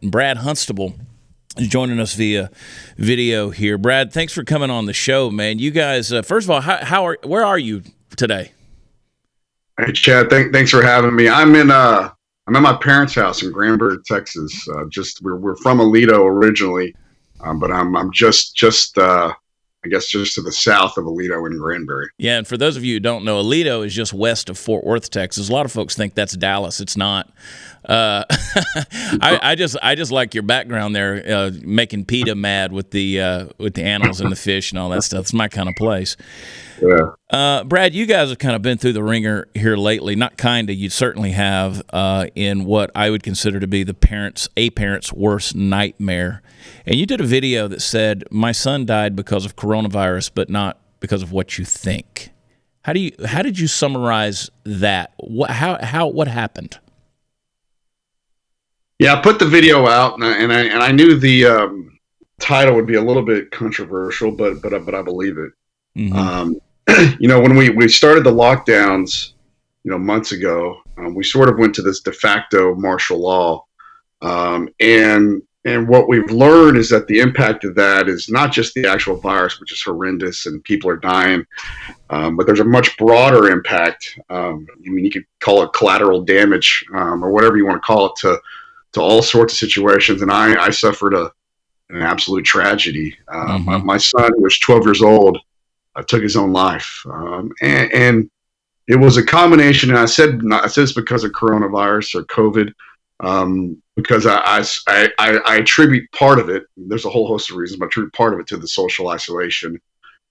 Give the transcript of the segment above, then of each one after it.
Brad Hunstable is joining us via video here. Brad, thanks for coming on the show, man. You guys, first of all, where are you today? Hey, Chad. Thanks for having me. I'm at my parents' house in Granbury, Texas. We're from Aledo originally, but I'm just I guess just to the south of Aledo in Granbury. Yeah, and for those of you who don't know, Aledo is just west of Fort Worth, Texas. A lot of folks think that's Dallas. It's not. I just like your background there, making PETA mad with the animals and the fish and all that stuff. It's my kind of place. Yeah. Brad, you guys have kind of been through the ringer here lately. Not kind of, you certainly have, in what I would consider to be a parent's worst nightmare. And you did a video that said, "My son died because of coronavirus, but not because of what you think." How did you summarize that? What happened? Yeah, I put the video out, and I knew the title would be a little bit controversial, but I believe it. Mm-hmm. When we started the lockdowns, months ago, we sort of went to this de facto martial law, and what we've learned is that the impact of that is not just the actual virus, which is horrendous and people are dying, but there's a much broader impact. You could call it collateral damage, or whatever you want to call it, to all sorts of situations. And I suffered an absolute tragedy. My son, who was 12 years old, took his own life, and it was a combination. And I said this because of coronavirus or COVID. Because I attribute part of it. There's a whole host of reasons, but I attribute part of it to the social isolation,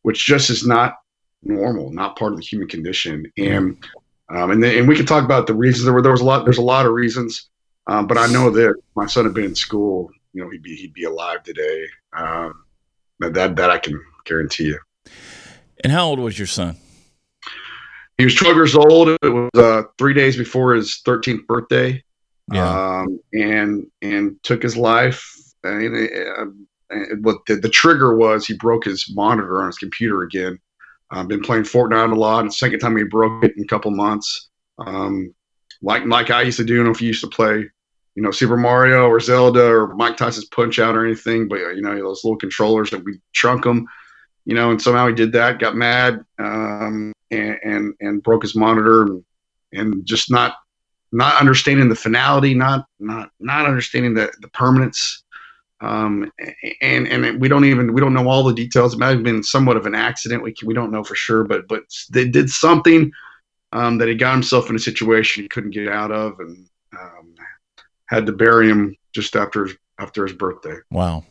which just is not normal, not part of the human condition. And we can talk about the reasons. There's a lot of reasons, but I know that my son had been in school. He'd be alive today. That I can guarantee you. And how old was your son? He was 12 years old. It was 3 days before his 13th birthday. Yeah. And took his life. What the trigger was, he broke his monitor on his computer again. Been playing Fortnite a lot. It's the second time he broke it in a couple months. Like I used to do. I don't know if you used to play, Super Mario or Zelda or Mike Tyson's Punch Out or anything, but those little controllers that we trunk them, and somehow he did that, got mad, and broke his monitor, and just not understanding the finality, not understanding the permanence, and we don't know all the details. It might have been somewhat of an accident. We don't know for sure, but they did something that he got himself in a situation he couldn't get out of, and had to bury him just after his birthday. Wow.